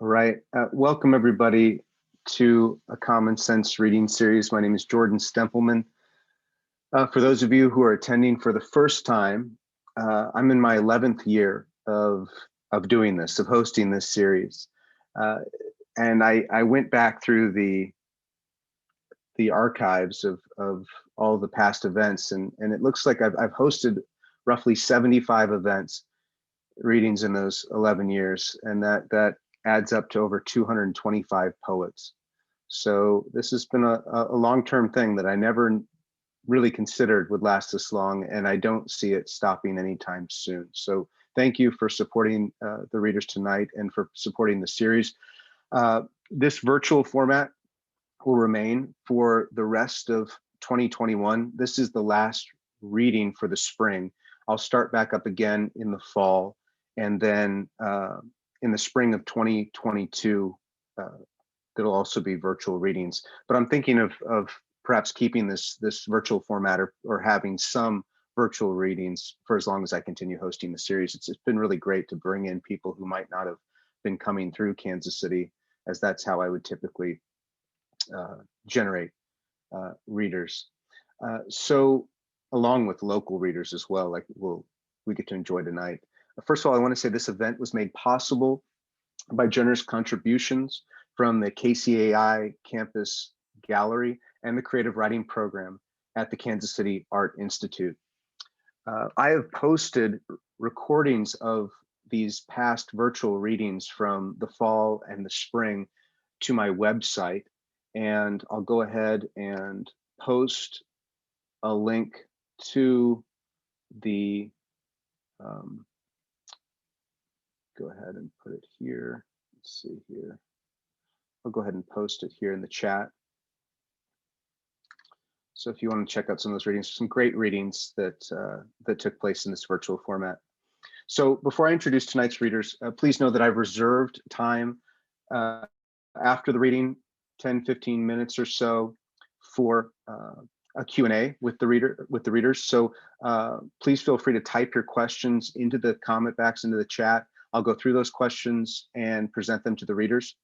All right. Welcome, everybody, to a Common Sense reading series. My name is Jordan Stempelman. For those of you who are attending for the first time, I'm in my 11th year of doing this, of hosting this series. And I went back through the archives of all the past events, and it looks like I've hosted roughly 75 events, readings in those 11 years, and that adds up to over 225 poets. So this has been a long-term thing that I never really considered would last this long, and I don't see it stopping anytime soon. So thank you for supporting the readers tonight and for supporting the series. This virtual format will remain for the rest of 2021. This is the last reading for the spring. I'll start back up again in the fall, and then in the spring of 2022, there'll also be virtual readings. But I'm thinking of perhaps keeping this virtual format or having some virtual readings for as long as I continue hosting the series. It's been really great to bring in people who might not have been coming through Kansas City, as that's how I would typically generate readers. So along with local readers as well, like we get to enjoy tonight. First of all, I want to say this event was made possible by generous contributions from the KCAI Campus Gallery and the Creative Writing Program at the Kansas City Art Institute. I have posted recordings of these past virtual readings from the fall and the spring to my website, and I'll go ahead and post a link to the go ahead and put it here. Let's see here. I'll go ahead and post it here in the chat. So if you want to check out some of those readings, some great readings that took place in this virtual format. So before I introduce tonight's readers, please know that I've reserved time after the reading, 10-15 minutes or so, for a Q&A with the readers. So please feel free to type your questions into the comment box, into the chat. I'll go through those questions and present them to the readers.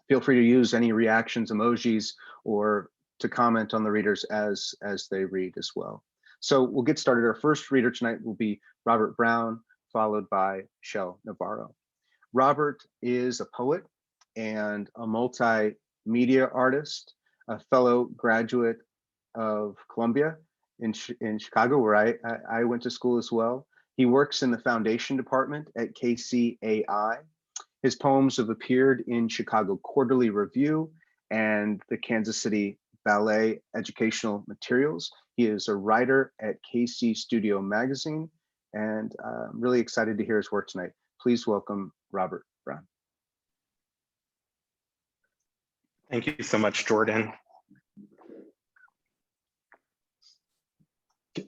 Feel free to use any reactions, emojis, or to comment on the readers as they read as well. So we'll get started. Our first reader tonight will be Robert Brown, followed by Chell Navarro. Robert is a poet and a multimedia artist, a fellow graduate of Columbia in Chicago, where I went to school as well. He works in the foundation department at KCAI. His poems have appeared in Chicago Quarterly Review and the Kansas City Ballet Educational Materials. He is a writer at KC Studio Magazine, and I'm really excited to hear his work tonight. Please welcome Robert Brown. Thank you so much, Jordan.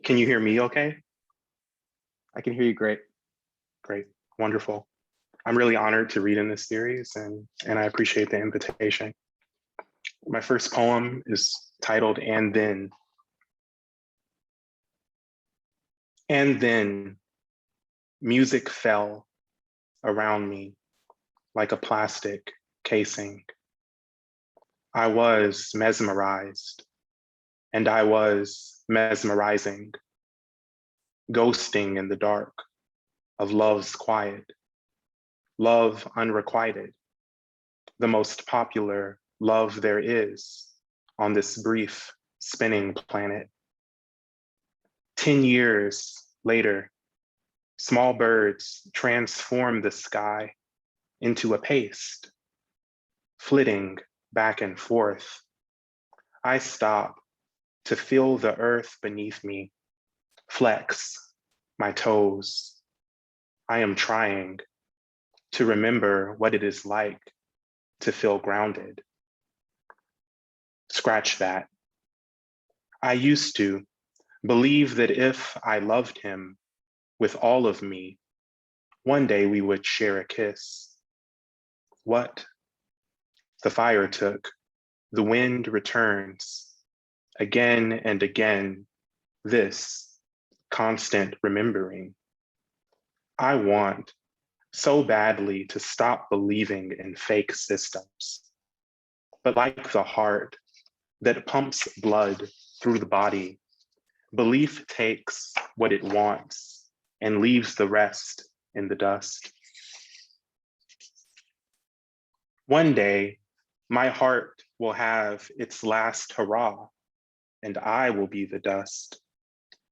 Can you hear me okay? I can hear you great. Great, wonderful. I'm really honored to read in this series, and I appreciate the invitation. My first poem is titled, And Then. And then, music fell around me like a plastic casing. I was mesmerized, and I was mesmerizing, ghosting in the dark of love's quiet, love unrequited, the most popular love there is on this brief spinning planet. 10 years later, small birds transform the sky into a paste, flitting back and forth. I stop to feel the earth beneath me, flex my toes. I am trying to remember what it is like to feel grounded. Scratch that. I used to believe that if I loved him with all of me, one day we would share a kiss. What? The fire took, the wind returns, again and again, this constant remembering. I want so badly to stop believing in fake systems. But like the heart that pumps blood through the body, belief takes what it wants and leaves the rest in the dust. One day, my heart will have its last hurrah, and I will be the dust.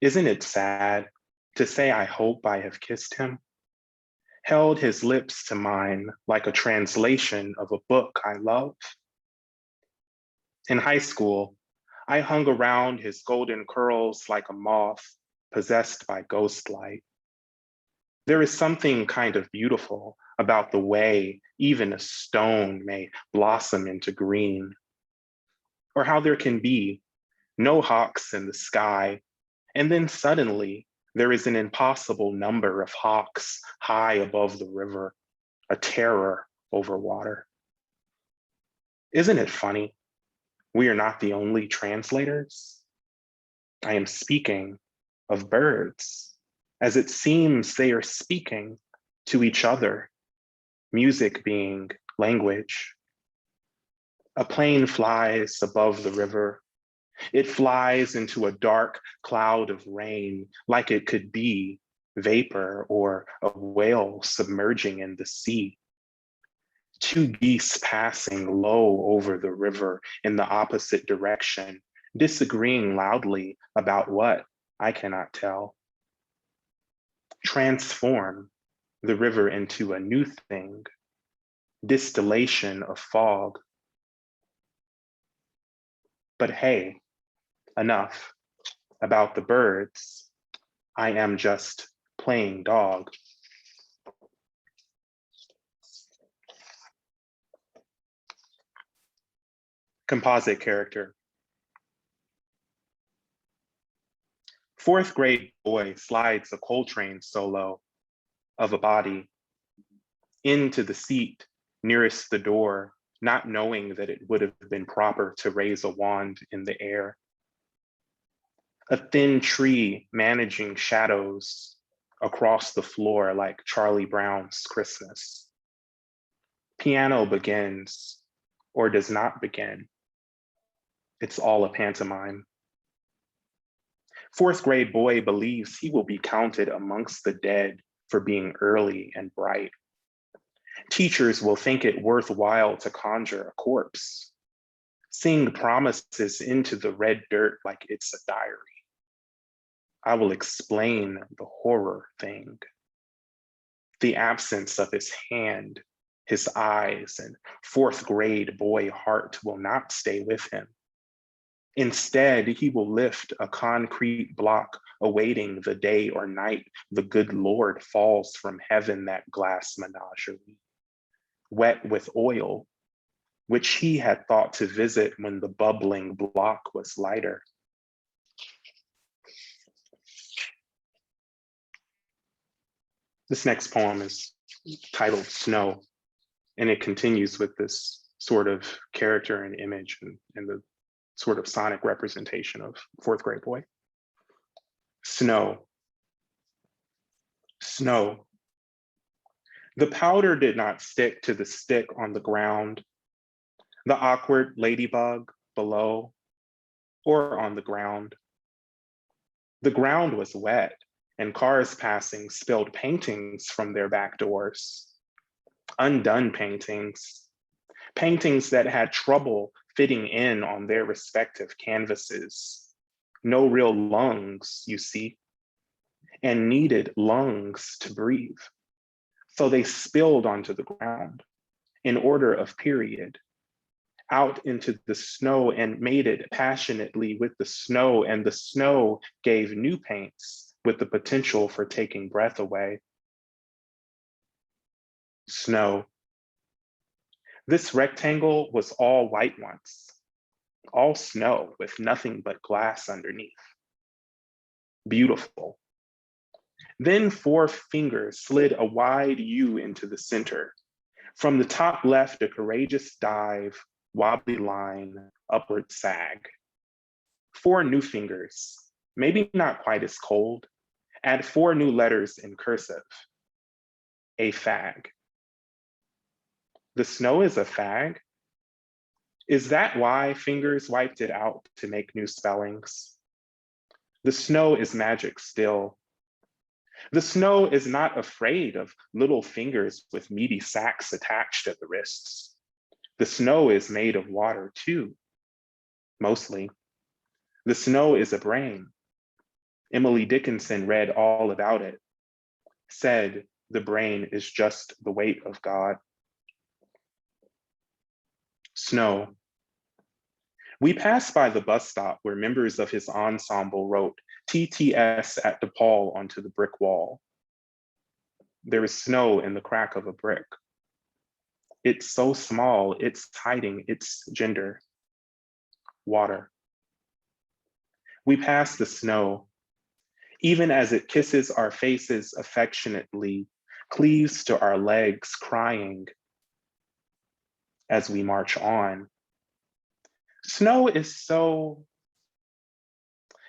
Isn't it sad to say I hope I have kissed him? Held his lips to mine like a translation of a book I love? In high school, I hung around his golden curls like a moth possessed by ghost light. There is something kind of beautiful about the way even a stone may blossom into green, or how there can be no hawks in the sky, and then suddenly there is an impossible number of hawks high above the river, a terror over water. Isn't it funny? We are not the only translators. I am speaking of birds, as it seems they are speaking to each other, music being language. A plane flies above the river. It flies into a dark cloud of rain, like it could be vapor or a whale submerging in the sea. Two geese passing low over the river in the opposite direction, disagreeing loudly about what, I cannot tell. Transform the river into a new thing, distillation of fog. But hey, enough about the birds. I am just playing dog. Composite character. Fourth grade boy slides a Coltrane solo of a body into the seat nearest the door, not knowing that it would have been proper to raise a wand in the air. A thin tree managing shadows across the floor like Charlie Brown's Christmas. Piano begins or does not begin. It's all a pantomime. Fourth grade boy believes he will be counted amongst the dead for being early and bright. Teachers will think it worthwhile to conjure a corpse, sing promises into the red dirt like it's a diary. I will explain the horror thing. The absence of his hand, his eyes, and fourth grade boy heart will not stay with him. Instead, he will lift a concrete block awaiting the day or night the good Lord falls from heaven that glass menagerie, wet with oil, which he had thought to visit when the bubbling block was lighter. This next poem is titled Snow, and it continues with this sort of character and image and the sort of sonic representation of fourth grade boy. Snow. Snow. The powder did not stick to the stick on the ground, the awkward ladybug below, or on the ground. The ground was wet, and cars passing spilled paintings from their back doors. Undone paintings, paintings that had trouble fitting in on their respective canvases. No real lungs, you see, and needed lungs to breathe. So they spilled onto the ground in order of period, out into the snow and mated passionately with the snow, and the snow gave new paints with the potential for taking breath away. Snow. This rectangle was all white once, all snow with nothing but glass underneath. Beautiful. Then 4 fingers slid a wide U into the center. From the top left, a courageous dive, wobbly line, upward sag. 4 new fingers, maybe not quite as cold. Add 4 new letters in cursive. a fag. The snow is a fag? Is that why fingers wiped it out to make new spellings? The snow is magic still. The snow is not afraid of little fingers with meaty sacks attached at the wrists. The snow is made of water too, mostly. The snow is a brain. Emily Dickinson read all about it, said the brain is just the weight of God. Snow. We passed by the bus stop where members of his ensemble wrote TTS at DePaul onto the brick wall. There is snow in the crack of a brick. It's so small, it's hiding its gender. Water. We pass the snow, even as it kisses our faces affectionately, cleaves to our legs, crying as we march on. Snow is so,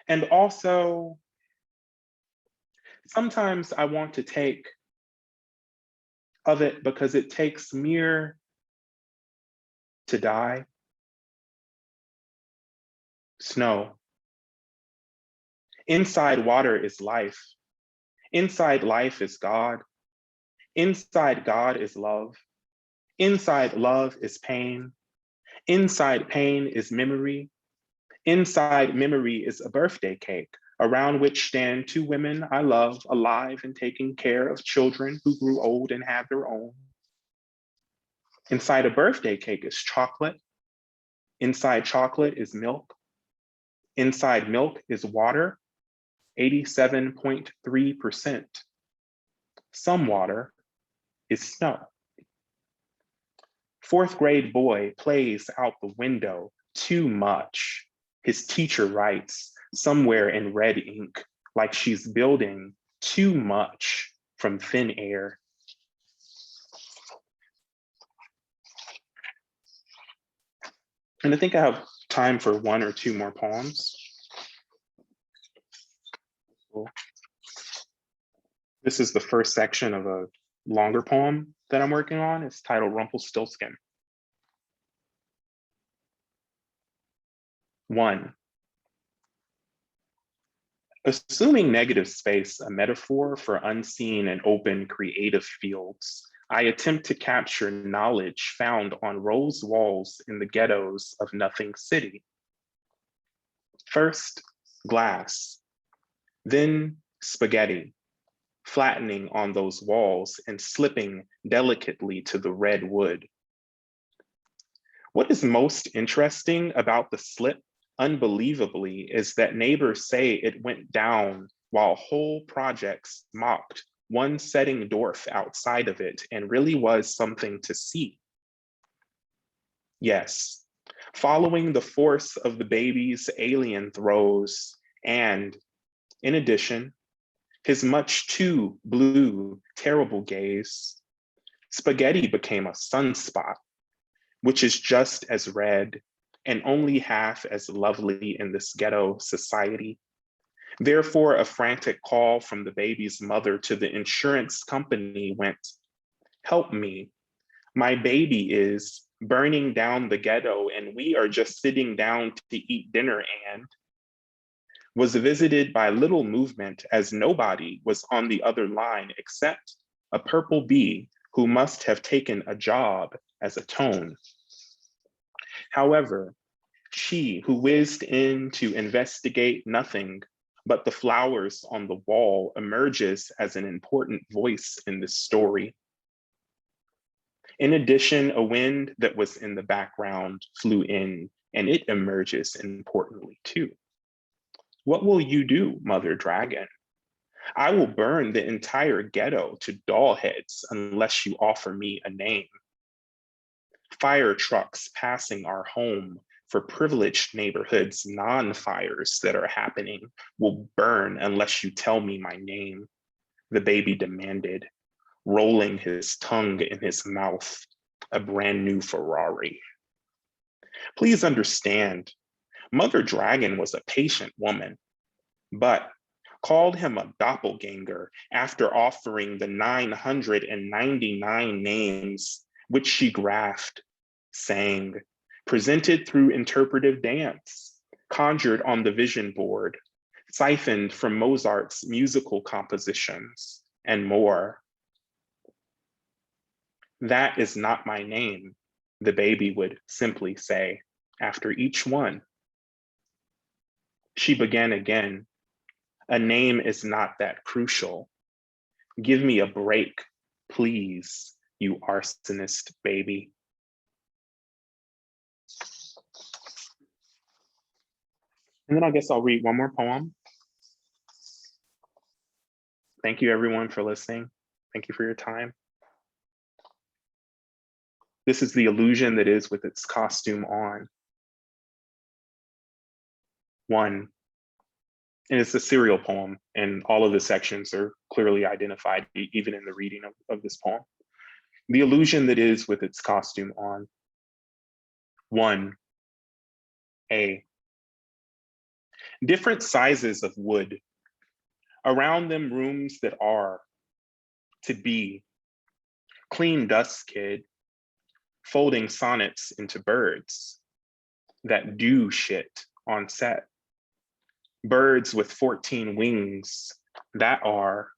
and also, sometimes I want to take of it because it takes mere to die. Snow. Inside water is life. Inside life is God. Inside God is love. Inside love is pain. Inside pain is memory. Inside memory is a birthday cake around which stand two women I love, alive and taking care of children who grew old and had their own. Inside a birthday cake is chocolate. Inside chocolate is milk. Inside milk is water, 87.3%. Some water is snow. Fourth grade boy plays out the window too much. His teacher writes somewhere in red ink, like she's building too much from thin air. And I think I have time for one or two more poems. This is the first section of a longer poem that I'm working on. It's titled Rumpelstiltskin. 1. Assuming negative space a metaphor for unseen and open creative fields, I attempt to capture knowledge found on rose walls in the ghettos of Nothing City. First, glass, then spaghetti, flattening on those walls and slipping delicately to the red wood. What is most interesting about the slip, unbelievably, is that neighbors say it went down while whole projects mocked one setting dwarf outside of it and really was something to see. Yes, following the force of the baby's alien throws, and in addition, his much too blue, terrible gaze, spaghetti became a sunspot, which is just as red and only half as lovely in this ghetto society. Therefore, a frantic call from the baby's mother to the insurance company went, "Help me, my baby is burning down the ghetto and we are just sitting down to eat dinner," and was visited by little movement as nobody was on the other line except a purple bee who must have taken a job as a tone. However, she who whizzed in to investigate nothing but the flowers on the wall emerges as an important voice in this story. In addition, a wind that was in the background flew in, and it emerges importantly too. What will you do, Mother Dragon? I will burn the entire ghetto to doll heads unless you offer me a name. Fire trucks passing our home for privileged neighborhoods, non-fires that are happening will burn unless you tell me my name, the baby demanded, rolling his tongue in his mouth, a brand new Ferrari. Please understand, Mother Dragon was a patient woman, but called him a doppelganger after offering the 999 names which she graphed, sang, presented through interpretive dance, conjured on the vision board, siphoned from Mozart's musical compositions, and more. "That is not my name," the baby would simply say after each one. She began again. "A name is not that crucial. Give me a break, please, you arsonist baby." And then I guess I'll read one more poem. Thank you everyone for listening. Thank you for your time. This is the illusion that is with its costume on. 1. And it's a serial poem, and all of the sections are clearly identified, even in the reading of this poem. The illusion that is with its costume on. 1. A. Different sizes of wood. Around them rooms that are to be. Clean dust, kid. Folding sonnets into birds that do shit on set. Birds with 14 wings that are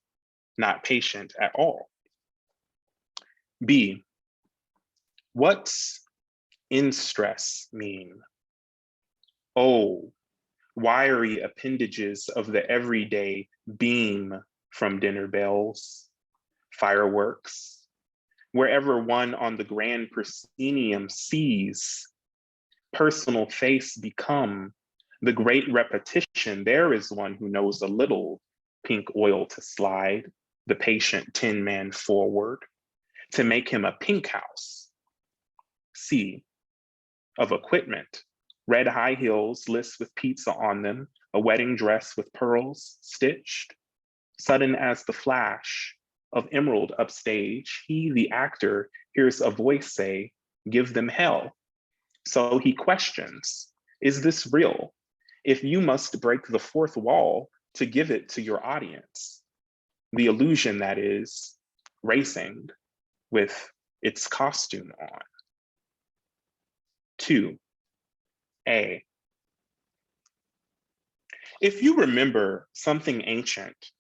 not patient at all. B. What's in stress mean? Oh, wiry appendages of the everyday beam from dinner bells, fireworks, wherever one on the grand proscenium sees personal face become the great repetition. There is one who knows a little pink oil to slide the patient tin man forward to make him a pink house. C, of equipment, red high heels list with pizza on them, a wedding dress with pearls stitched, sudden as the flash of emerald upstage, he, the actor, hears a voice say, "Give them hell." So he questions, is this real? If you must break the fourth wall to give it to your audience, the illusion that is racing with its costume on. 2, A. If you remember something ancient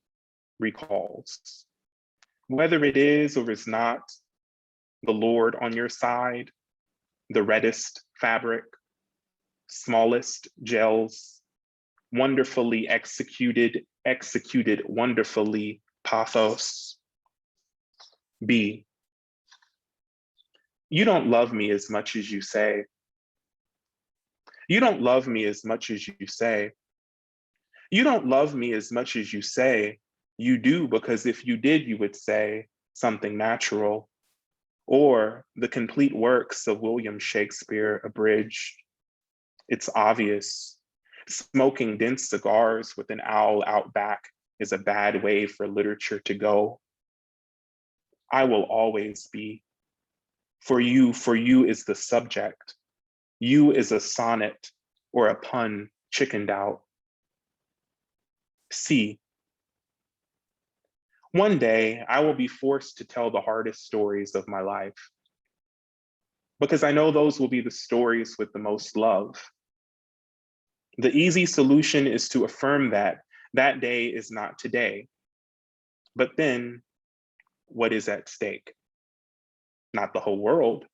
recalls, whether it is or is not the Lord on your side, the reddest fabric, smallest gels, wonderfully executed wonderfully pathos. B, you don't love me as much as you say. You don't love me as much as you say. You don't love me as much as you say. You do, because if you did, you would say something natural, or the complete works of William Shakespeare abridged. It's obvious. Smoking dense cigars with an owl out back is a bad way for literature to go. I will always be. For you is the subject. You is a sonnet or a pun chickened out. C, one day I will be forced to tell the hardest stories of my life, because I know those will be the stories with the most love. The easy solution is to affirm that that day is not today. But then what is at stake? Not the whole world.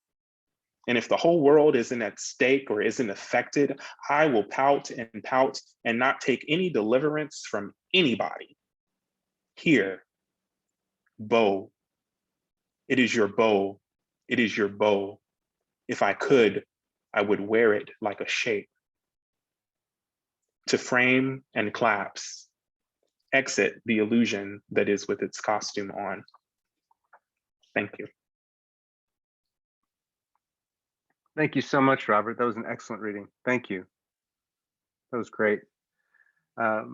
And if the whole world isn't at stake or isn't affected, I will pout and not take any deliverance from anybody. Here, bow. It is your bow. It is your bow. If I could, I would wear it like a shape. To frame and collapse, exit the illusion that is with its costume on. Thank you. Thank you so much, Robert. That was an excellent reading. Thank you. That was great. I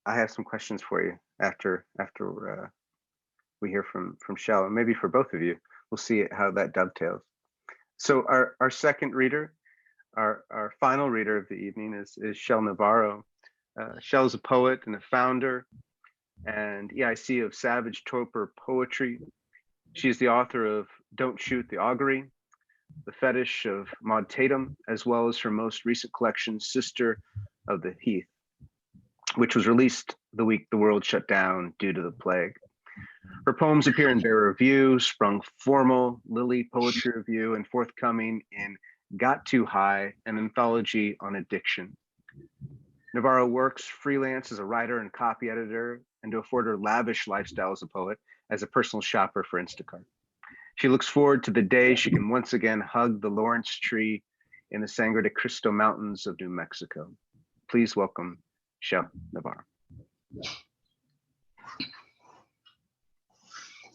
have some questions for you after we hear from Chell, and maybe for both of you. We'll see how that dovetails. So our second reader, our final reader of the evening is Chell Navarro, Chell's a poet and a founder and EIC of Savage Toper Poetry. She's the author of Don't Shoot the Augury, The Fetish of Maud Tatum, as well as her most recent collection, Sister of the Heath, which was released the week the world shut down due to the plague. Her poems appear in Bear Review, Sprung Formal, Lily Poetry Review, and forthcoming in Got Too High, an anthology on addiction. Navarro works freelance as a writer and copy editor, and to afford her lavish lifestyle as a poet, as a personal shopper for Instacart. She looks forward to the day she can once again hug the Lawrence tree in the Sangre de Cristo Mountains of New Mexico. Please welcome Chell Navarro.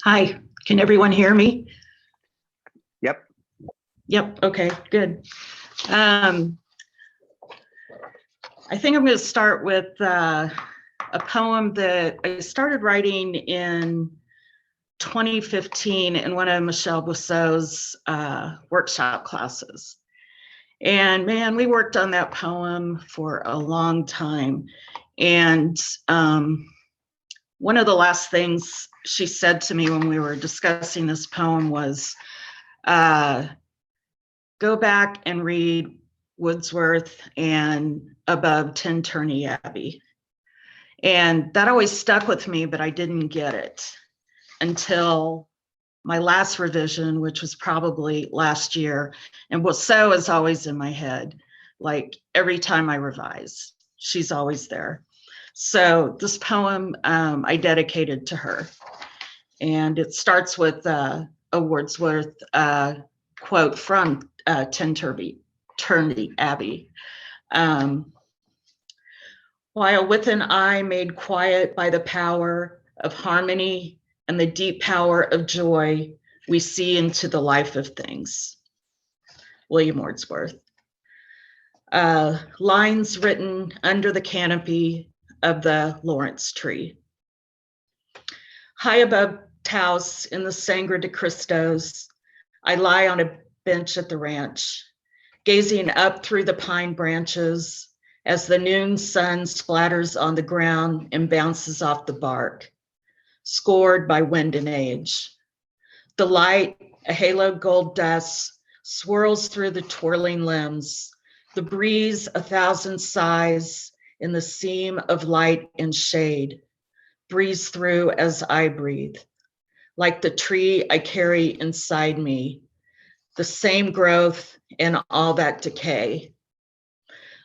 Hi, can everyone hear me? Yep. Yep, okay, good. I think I'm going to start with a poem that I started writing in 2015 in one of Michelle Bousseau's workshop classes. And man, we worked on that poem for a long time. And one of the last things she said to me when we were discussing this poem was, go back and read Wordsworth and Above Tinterney Abbey. And that always stuck with me, but I didn't get it until my last revision, which was probably last year. And Bousseau is always in my head. Like every time I revise, she's always there. So this poem I dedicated to her. And it starts with a Wordsworth quote from Tinterney Abbey. While with an eye made quiet by the power of harmony and the deep power of joy, we see into the life of things. William Wordsworth. Lines written under the canopy of the Lawrence tree. High above Taos in the Sangre de Cristos, I lie on a bench at the ranch, gazing up through the pine branches as the noon sun splatters on the ground and bounces off the bark, scored by wind and age. The light, a halo gold dust, swirls through the twirling limbs, the breeze a thousand sighs in the seam of light and shade, breathes through as I breathe, like the tree I carry inside me, the same growth and all that decay.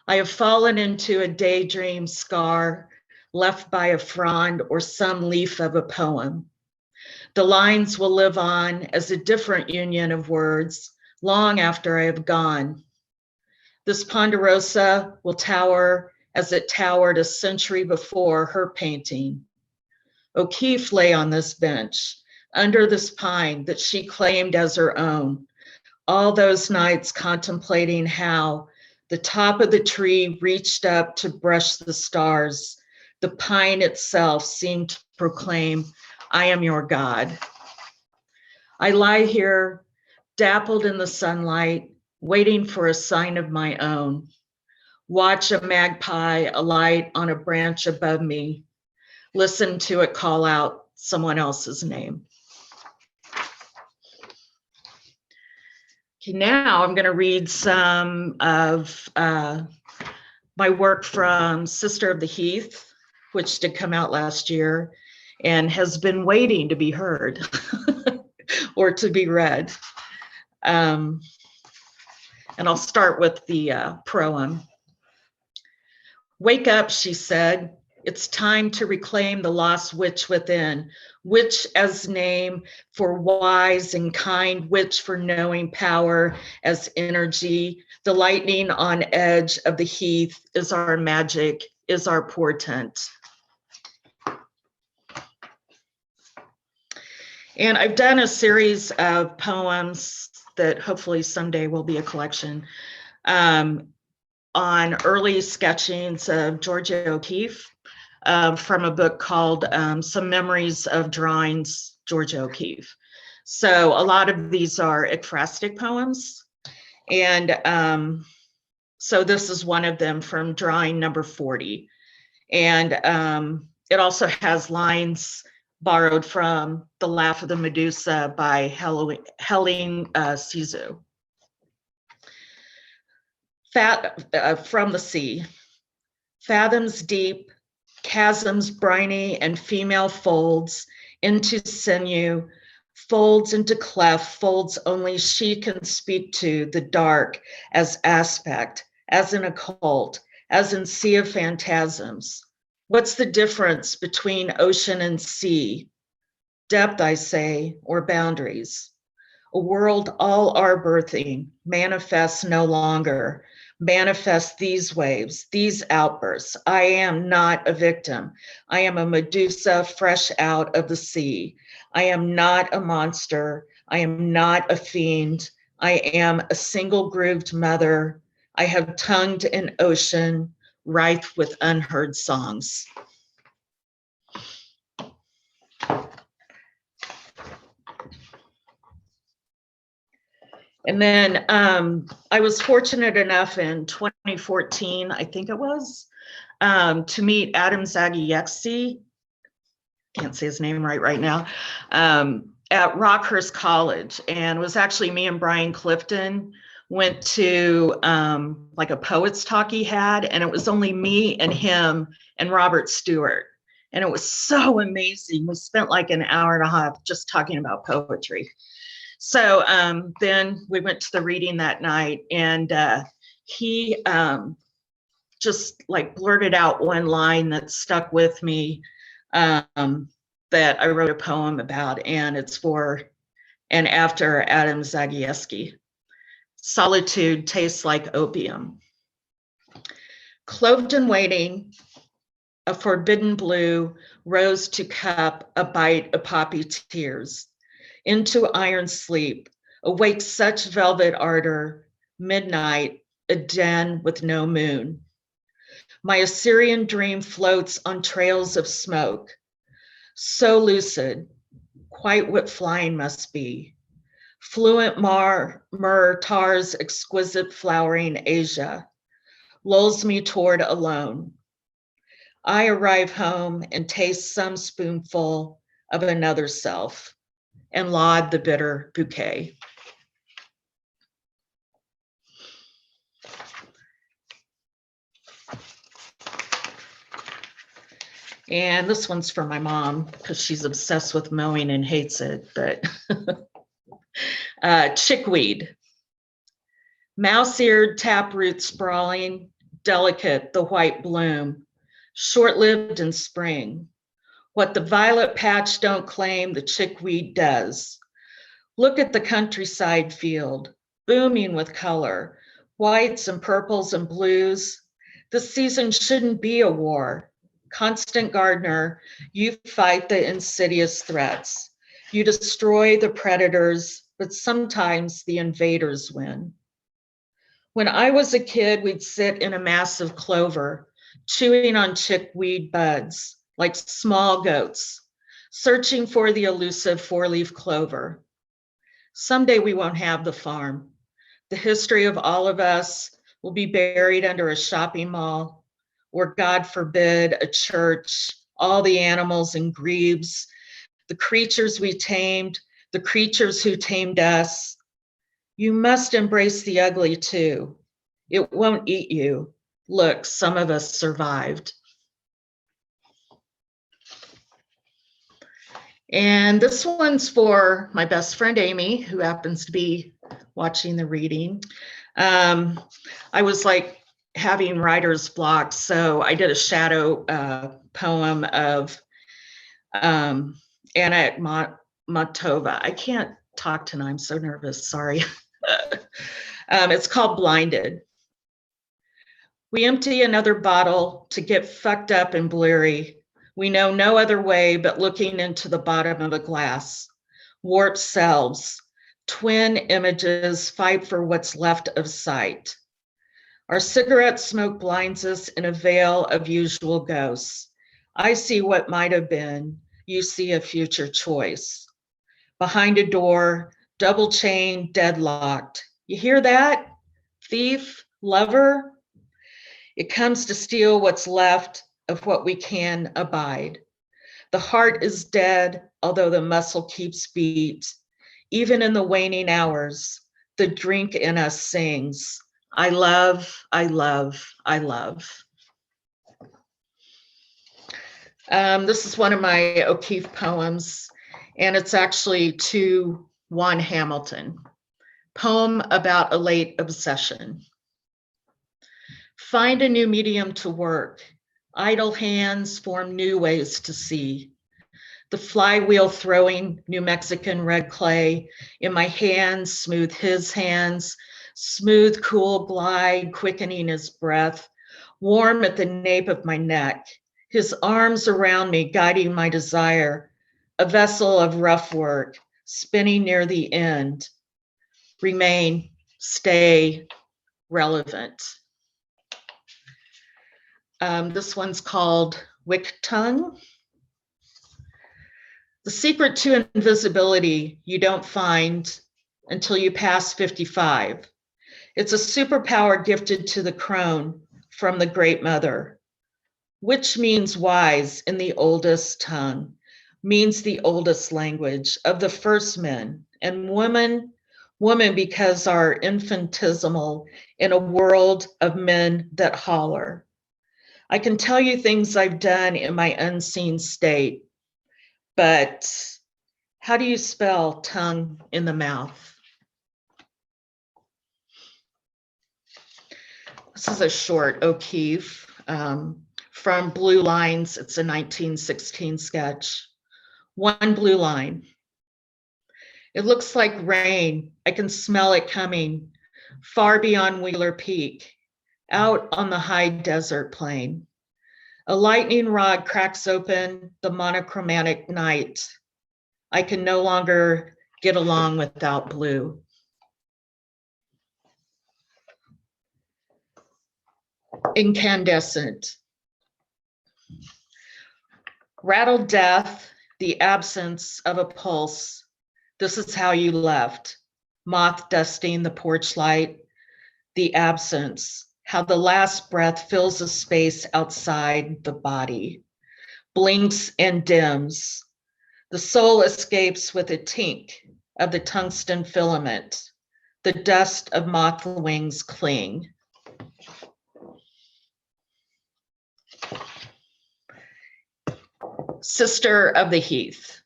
I have fallen into a daydream scar left by a frond or some leaf of a poem. The lines will live on as a different union of words long after I have gone. This ponderosa will tower as it towered a century before her painting. O'Keeffe lay on this bench, under this pine that she claimed as her own, all those nights contemplating how the top of the tree reached up to brush the stars. The pine itself seemed to proclaim, I am your God. I lie here, dappled in the sunlight, waiting for a sign of my own. Watch a magpie alight on a branch above me. Listen to it call out someone else's name. Okay, now I'm going to read some of my work from Sister of the Heath, which did come out last year and has been waiting to be heard or to be read. And I'll start with the proem. Wake up, she said. It's time to reclaim the lost witch within, witch as name for wise and kind, witch for knowing power as energy. The lightning on edge of the heath is our magic, is our portent. And I've done a series of poems that hopefully someday will be a collection on early sketchings of Georgia O'Keeffe. From a book called Some Memories of Drawings, Georgia O'Keeffe. So a lot of these are ekphrastic poems. And so this is one of them from drawing number 40. And it also has lines borrowed from The Laugh of the Medusa by Helene Sizu. From the sea, fathoms deep, chasms briny and female folds into sinew, folds into cleft, folds only she can speak to the dark as aspect, as an occult, as in sea of phantasms. What's the difference between ocean and sea? Depth, I say, or boundaries. A world all our birthing manifests no longer, manifest these waves, these outbursts. I am not a victim. I am a Medusa fresh out of the sea. I am not a monster. I am not a fiend. I am a single grooved mother. I have tongued an ocean rife with unheard songs. And then I was fortunate enough in 2014, I think it was, to meet Adam Zagajewski, can't say his name right now, at Rockhurst College. And it was actually me and Brian Clifton went to like a poets talk he had, and it was only me and him and Robert Stewart. And it was so amazing. We spent like an hour and a half just talking about poetry. So then we went to the reading that night, and he just like blurted out one line that stuck with me that I wrote a poem about, and it's for and after Adam Zagajewski. Solitude tastes like opium. Clothed in waiting, a forbidden blue rose to cup a bite of poppy tears. Into iron sleep, awake such velvet ardor, midnight, a den with no moon. My Assyrian dream floats on trails of smoke, so lucid, quite what flying must be. Fluent myrrh tars exquisite flowering Asia, lulls me toward alone. I arrive home and taste some spoonful of another self, and laud the bitter bouquet. And this one's for my mom because she's obsessed with mowing and hates it, but chickweed. Mouse-eared taproot sprawling, delicate the white bloom, short-lived in spring. What the violet patch don't claim, the chickweed does. Look at the countryside field, booming with color, whites and purples and blues. This season shouldn't be a war. Constant gardener, you fight the insidious threats. You destroy the predators, but sometimes the invaders win. When I was a kid, we'd sit in a massive clover, chewing on chickweed buds like small goats, searching for the elusive four-leaf clover. Someday we won't have the farm. The history of all of us will be buried under a shopping mall, or God forbid, a church, all the animals and grebes, the creatures we tamed, the creatures who tamed us. You must embrace the ugly too. It won't eat you. Look, some of us survived. And this one's for my best friend, Amy, who happens to be watching the reading. I was like having writer's block, so I did a shadow poem of Anna Matova. I can't talk tonight, I'm so nervous, sorry. It's called Blinded. We empty another bottle to get fucked up and bleary. We know no other way but looking into the bottom of a glass. Warped selves, twin images fight for what's left of sight. Our cigarette smoke blinds us in a veil of usual ghosts. I see what might have been, you see a future choice. Behind a door, double chain, deadlocked. You hear that? Thief, lover? It comes to steal what's left of what we can abide. The heart is dead, although the muscle keeps beat. Even in the waning hours, the drink in us sings, I love, I love, I love. This is one of my O'Keeffe poems, and it's actually to Juan Hamilton. Poem about a late obsession. Find a new medium to work. Idle hands form new ways to see. The flywheel throwing New Mexican red clay in my hands, smooth his hands, smooth, cool glide, quickening his breath, warm at the nape of my neck, his arms around me, guiding my desire, a vessel of rough work, spinning near the end. Remain, stay relevant. This one's called Wick Tongue. The secret to invisibility you don't find until you pass 55. It's a superpower gifted to the crone from the Great Mother, which means wise in the oldest tongue, means the oldest language of the first men, and woman because our infinitesimal in a world of men that holler. I can tell you things I've done in my unseen state, but how do you spell tongue in the mouth? This is a short O'Keeffe from Blue Lines. It's a 1916 sketch. One blue line. It looks like rain. I can smell it coming far beyond Wheeler Peak, out on the high desert plain. A lightning rod cracks open the monochromatic night. I can no longer get along without blue. Incandescent. Rattled death, the absence of a pulse. This is how you left. Moth dusting the porch light, the absence, how the last breath fills a space outside the body, blinks and dims. The soul escapes with a tink of the tungsten filament. The dust of moth wings cling. Sister of the Heath.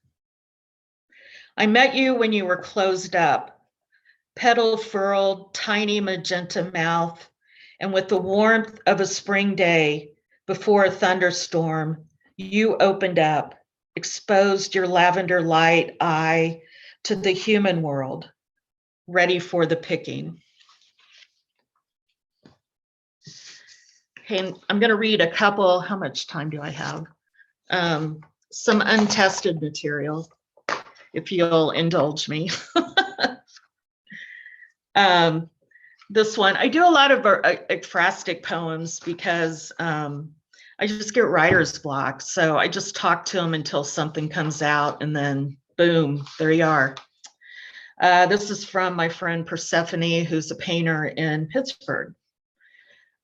I met you when you were closed up, petal furled, tiny magenta mouth, and with the warmth of a spring day before a thunderstorm, you opened up, exposed your lavender light eye to the human world, ready for the picking. Okay, I'm going to read a couple. How much time do I have? Some untested material, if you'll indulge me. This one, I do a lot of ekphrastic poems because I just get writer's block. So I just talk to them until something comes out, and then boom, there you are. This is from my friend Persephone, who's a painter in Pittsburgh.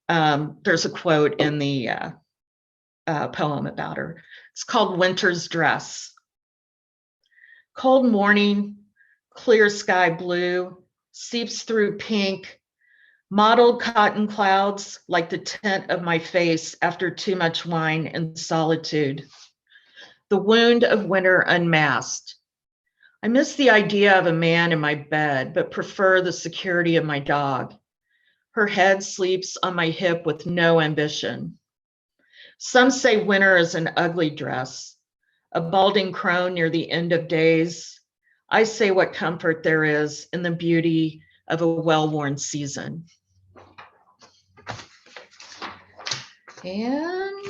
There's a quote in the poem about her. It's called Winter's Dress. Cold morning, clear sky blue, seeps through pink, mottled cotton clouds like the tint of my face after too much wine and solitude. The wound of winter unmasked. I miss the idea of a man in my bed, but prefer the security of my dog. Her head sleeps on my hip with no ambition. Some say winter is an ugly dress, a balding crone near the end of days. I say what comfort there is in the beauty of a well-worn season. And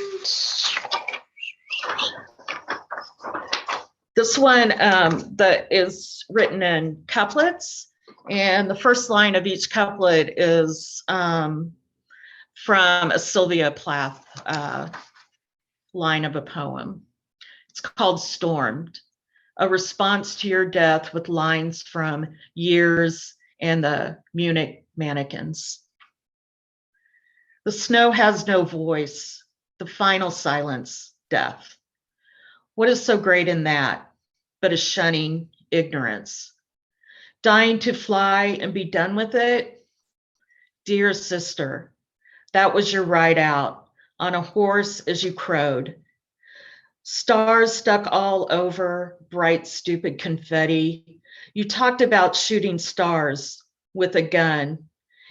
this one that is written in couplets, and the first line of each couplet is from a Sylvia Plath line of a poem. It's called Stormed, a response to your death with lines from Years and the Munich Mannequins. The snow has no voice. the final silence, death. What is so great in that but a shunning ignorance? Dying to fly and be done with it? Dear sister, that was your ride out on a horse as you crowed. Stars stuck all over, bright, stupid confetti. You talked about shooting stars with a gun,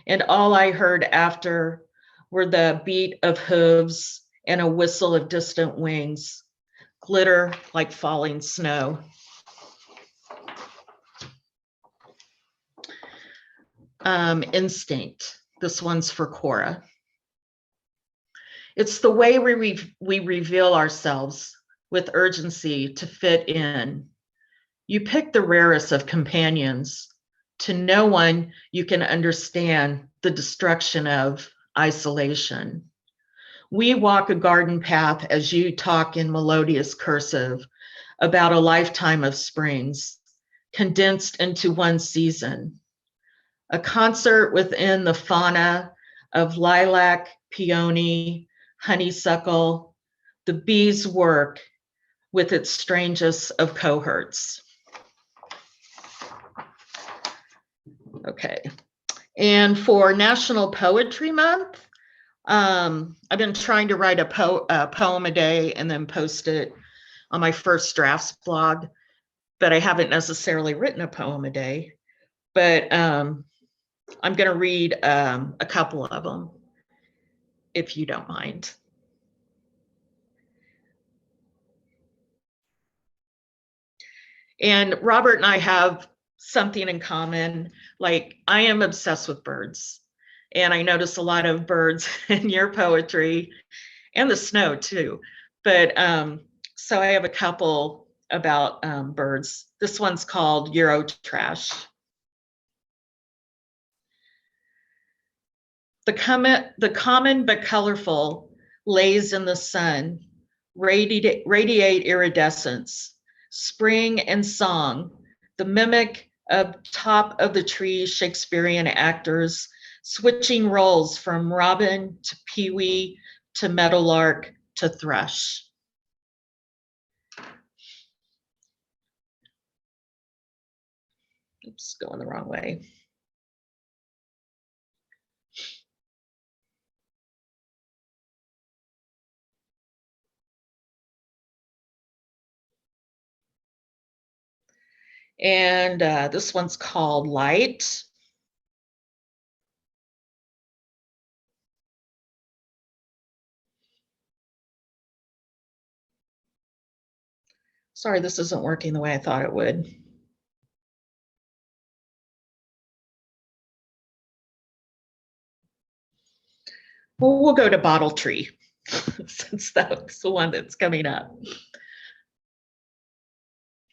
and all I heard after were the beat of hooves and a whistle of distant wings, glitter like falling snow. Instinct. This one's for Cora. It's the way we reveal ourselves with urgency to fit in. You pick the rarest of companions. To no one you can understand the destruction of isolation. We walk a garden path as you talk in melodious cursive about a lifetime of springs condensed into one season. A concert within the fauna of lilac, peony, honeysuckle, the bee's work with its strangest of cohorts. Okay, and for National Poetry Month, I've been trying to write a poem a day and then post it on my First Drafts blog, but I haven't necessarily written a poem a day. But I'm going to read a couple of them, if you don't mind. And Robert and I have something in common. Like, I am obsessed with birds. And I notice a lot of birds in your poetry and the snow too. But so I have a couple about birds. This one's called Eurotrash. The common but colorful lays in the sun, radiate iridescence, spring and song, the mimic of top of the tree Shakespearean actors, switching roles from robin to peewee to meadowlark to thrush. Oops, going the wrong way. And this one's called Light. Sorry, this isn't working the way I thought it would. Well, we'll go to Bottle Tree, since that's the one that's coming up.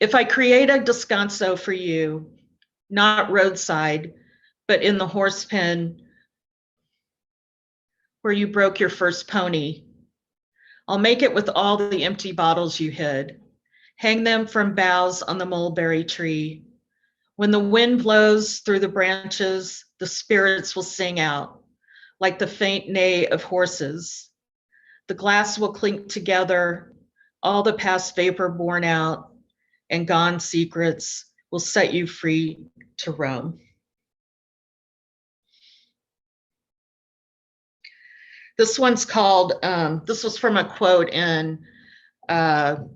If I create a descanso for you, not roadside, but in the horse pen where you broke your first pony, I'll make it with all the empty bottles you hid. Hang them from boughs on the mulberry tree. When the wind blows through the branches, the spirits will sing out like the faint neigh of horses. The glass will clink together, all the past vapor borne out, and gone secrets will set you free to roam. This one's called, this was from a quote in the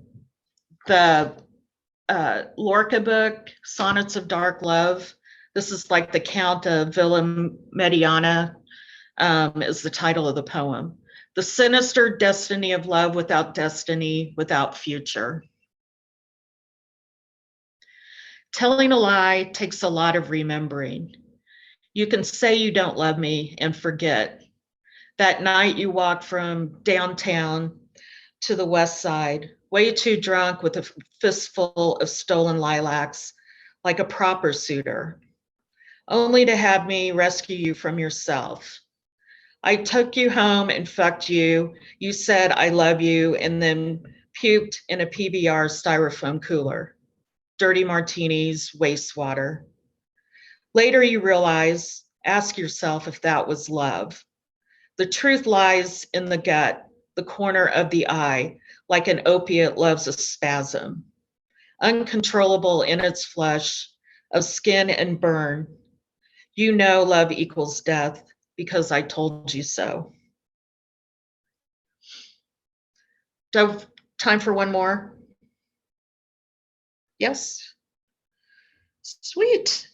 Lorca book, Sonnets of Dark Love. This is like the Count of Villa Mediana, is the title of the poem. The sinister destiny of love without destiny, without future. Telling a lie takes a lot of remembering. You can say you don't love me and forget. That night you walked from downtown to the west side, way too drunk with a fistful of stolen lilacs, like a proper suitor, only to have me rescue you from yourself. I took you home and fucked you. You said I love you and then puked in a PBR styrofoam cooler. Dirty martinis, wastewater. Later you realize, ask yourself if that was love. The truth lies in the gut, the corner of the eye, like an opiate loves a spasm. Uncontrollable in its flush of skin and burn. You know love equals death because I told you so. Do I have time for one more? Yes. Sweet.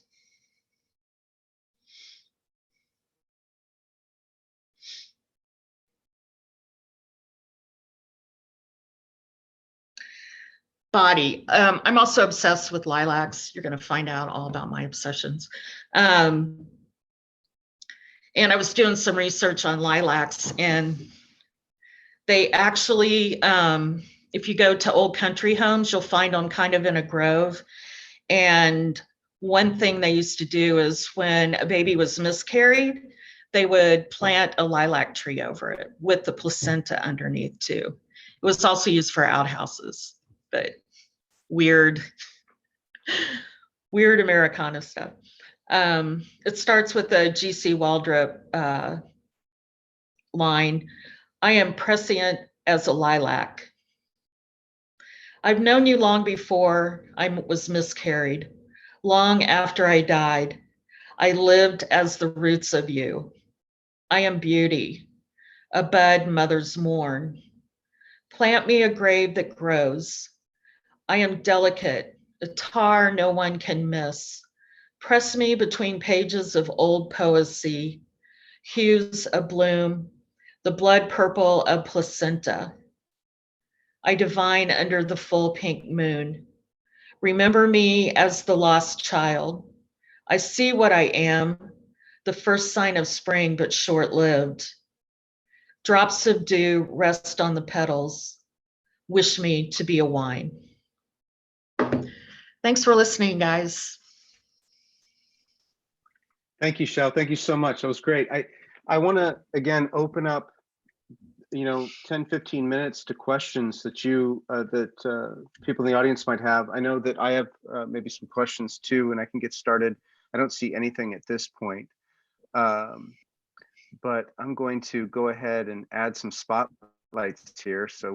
Body. I'm also obsessed with lilacs. You're going to find out all about my obsessions. And I was doing some research on lilacs, and they actually, if you go to old country homes, you'll find them kind of in a grove. And one thing they used to do is when a baby was miscarried, they would plant a lilac tree over it with the placenta underneath too. It was also used for outhouses, but weird Americana stuff. It starts with the G.C. Waldrop line, I am prescient as a lilac. I've known you long before I was miscarried, long after I died. I lived as the roots of you. I am beauty, a bud mothers mourn. Plant me a grave that grows. I am delicate, a tar no one can miss. Press me between pages of old poesy, hues of bloom, the blood purple of placenta. I divine under the full pink moon. Remember me as the lost child. I see what I am, the first sign of spring, but short-lived. Drops of dew rest on the petals. Wish me to be a wine. Thanks for listening, guys. Thank you, Chell. Thank you so much. That was great. I want to, again, open up, 10, 15 minutes to questions that people in the audience might have. I know that I have maybe some questions too, and I can get started. I don't see anything at this point, but I'm going to go ahead and add some spotlights here, so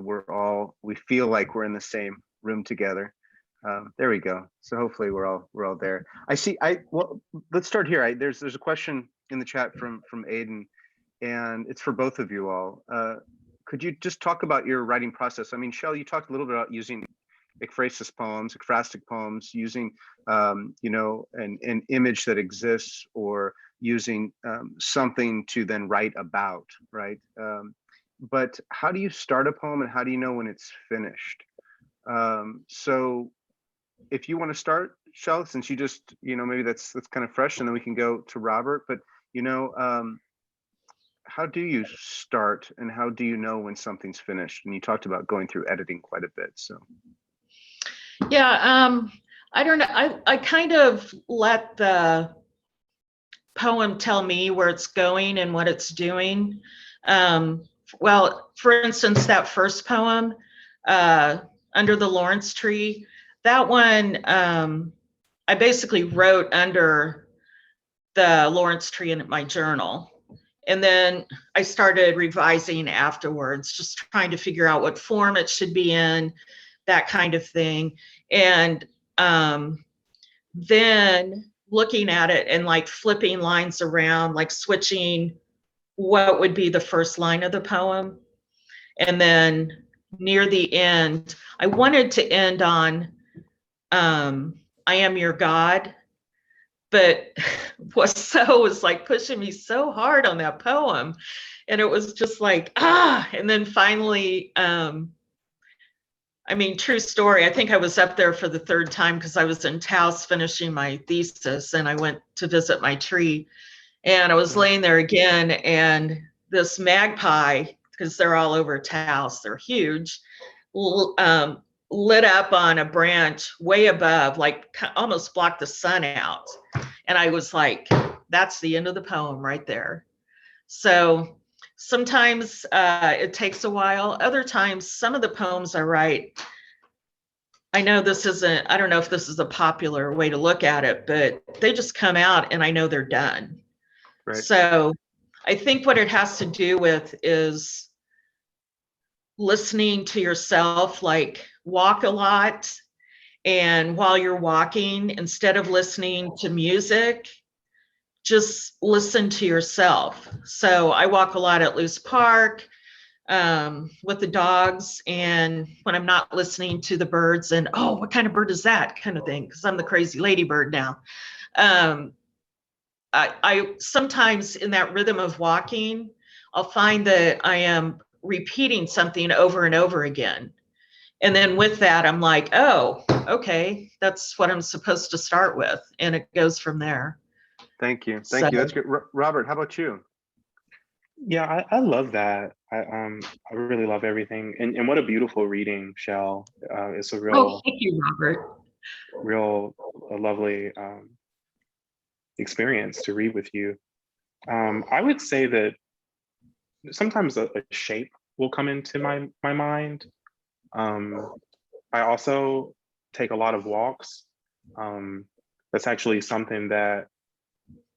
we feel like we're in the same room together. There we go. So hopefully we're all there. Well, let's start here. There's a question in the chat from Aiden, and it's for both of you all. Could you just talk about your writing process? I mean, Chell, you talked a little bit about using ekphrastic poems, using an image that exists, or using something to then write about, right? But how do you start a poem, and how do you know when it's finished? So if you want to start, Chell, since you just, maybe that's kind of fresh, and then we can go to Robert. But how do you start, and how do you know when something's finished? And you talked about going through editing quite a bit. So yeah, I don't know. I kind of let the poem tell me where it's going and what it's doing. Well, for instance, that first poem, Under the Lawrence Tree, that one, I basically wrote under the Lawrence tree in my journal. And then I started revising afterwards, just trying to figure out what form it should be in, that kind of thing. And then looking at it and like flipping lines around, like switching what would be the first line of the poem. And then near the end, I wanted to end on, I am your God, but was like pushing me so hard on that poem. And it was just like, and then finally, true story, I think I was up there for the third time because I was in Taos finishing my thesis, and I went to visit my tree, and I was laying there again, and this magpie, because they're all over Taos, they're huge, lit up on a branch way above, like almost blocked the sun out. And I was like, that's the end of the poem right there. So sometimes it takes a while. Other times, some of the poems I write, I know I don't know if this is a popular way to look at it, but they just come out and I know they're done. Right. So I think what it has to do with is listening to yourself, like walk a lot. And while you're walking, instead of listening to music, just listen to yourself. So I walk a lot at Loose Park with the dogs. And when I'm not listening to the birds and, oh, what kind of bird is that kind of thing? Because I'm the crazy ladybird now. Um, I sometimes in that rhythm of walking, I'll find that I am repeating something over and over again. And then with that, I'm like, oh, okay, that's what I'm supposed to start with. And it goes from there. Thank you. So, Thank you. That's good. Robert, how about you? Yeah, I love that. I really love everything. And what a beautiful reading, Chell. It's a oh, thank you, Robert. a lovely experience to read with you. I would say that sometimes a shape will come into my mind. I also take a lot of walks. That's actually something that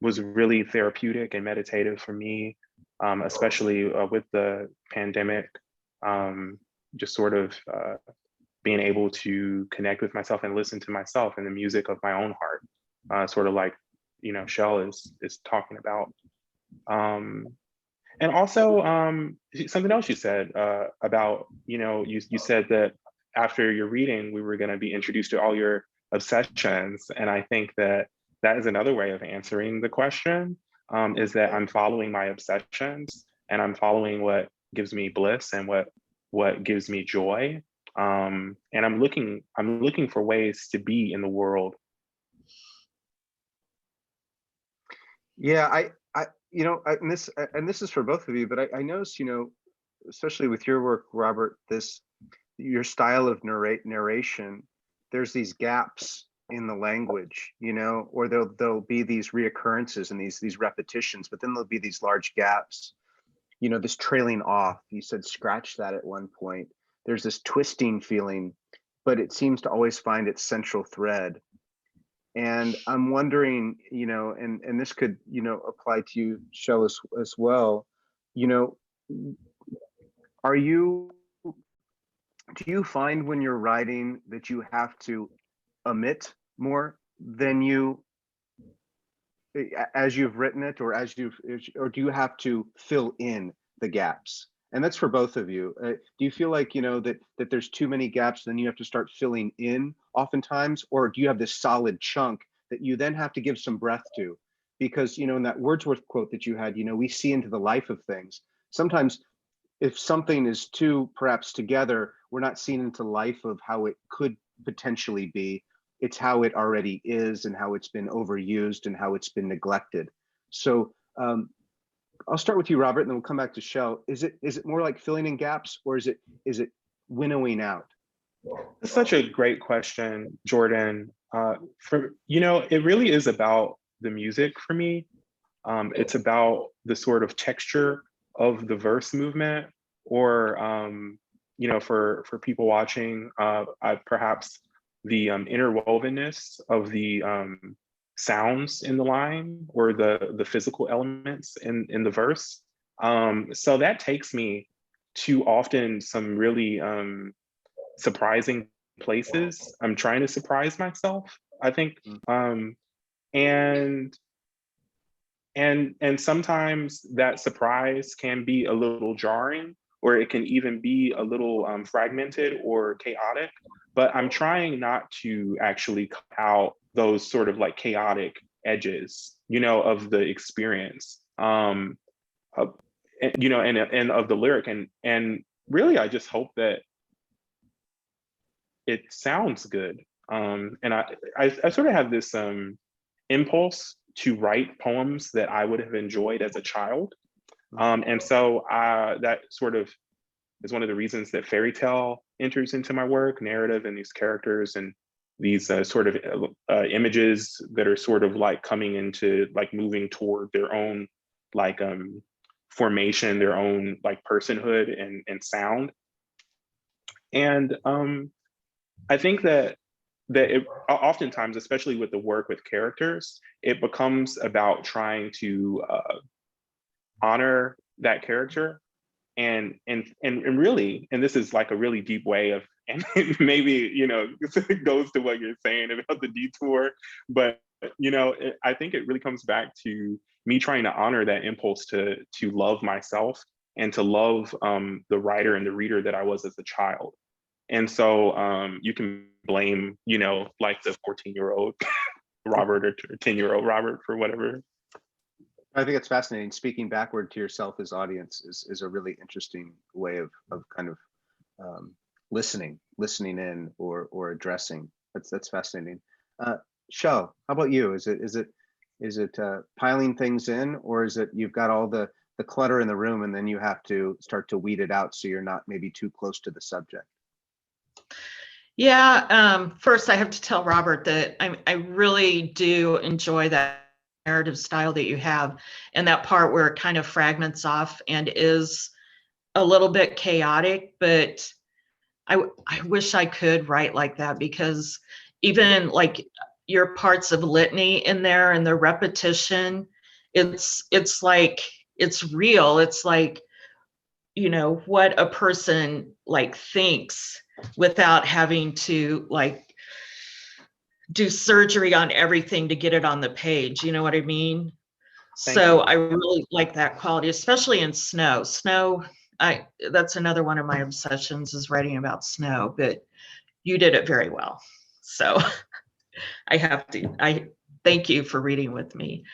was really therapeutic and meditative for me, especially with the pandemic. Just sort of being able to connect with myself and listen to myself and the music of my own heart, sort of like, Chell is talking about. And also something else you said about, you said that after your reading, we were going to be introduced to all your obsessions. And I think that that is another way of answering the question, is that I'm following my obsessions and I'm following what gives me bliss and what gives me joy. And I'm looking for ways to be in the world. Yeah, and this is for both of you, but I noticed, especially with your work, Robert, your style of narration, there's these gaps in the language, or there'll be these reoccurrences and these repetitions, but then there'll be these large gaps, this trailing off. You said scratch that at one point. There's this twisting feeling, but it seems to always find its central thread. And I'm wondering, and this could, apply to you, Chell, as well. You know, are you do you find when you're writing that you have to omit more than you as you've written it, or or do you have to fill in the gaps? And that's for both of you. Do you feel like, that there's too many gaps, then you have to start filling in oftentimes, or do you have this solid chunk that you then have to give some breath to? Because, in that Wordsworth quote that you had, we see into the life of things. Sometimes if something is too perhaps together, we're not seeing into life of how it could potentially be. It's how it already is and how it's been overused and how it's been neglected. So I'll start with you, Robert, and then we'll come back to Chell. Is it more like filling in gaps, or is it winnowing out? It's such a great question, Jordan. It really is about the music for me. It's about the sort of texture of the verse movement, or for people watching, perhaps the interwovenness of the sounds in the line, or the physical elements in the verse. So that takes me to often some really surprising places. I'm trying to surprise myself, I think. And sometimes that surprise can be a little jarring, or it can even be a little fragmented or chaotic. But I'm trying not to actually cut out those sort of like chaotic edges, of the experience, and of the lyric. And really, I just hope that it sounds good. And I sort of have this impulse to write poems that I would have enjoyed as a child. And so that sort of is one of the reasons that fairy tale enters into my work, narrative, and these characters and these sort of images that are sort of like coming into, like, moving toward their own like formation, their own like personhood and sound. And I think that it oftentimes, especially with the work with characters, it becomes about trying to honor that character and really, and this is like a really deep way of, and maybe, you know, it goes to what you're saying about the detour, but you know, I think it really comes back to me trying to honor that impulse to love myself and to love the writer and the reader that I was as a child. And so you can blame, you know, like the 14-year-old Robert or 10-year-old Robert for whatever. I think it's fascinating. Speaking backward to yourself as audience is a really interesting way of kind of listening in or addressing. That's fascinating. Chell, how about you? Is it piling things in, or is it you've got all the clutter in the room and then you have to start to weed it out so you're not maybe too close to the subject? Yeah, first I have to tell Robert that I really do enjoy that narrative style that you have, and that part where it kind of fragments off and is a little bit chaotic, but I wish I could write like that, because even like your parts of litany in there and the repetition, it's like it's real. It's like, you know, what a person like thinks without having to like do surgery on everything to get it on the page. You know what I mean? So I really like that quality, especially in snow. Snow, that's another one of my obsessions, is writing about snow, but you did it very well. So I thank you for reading with me.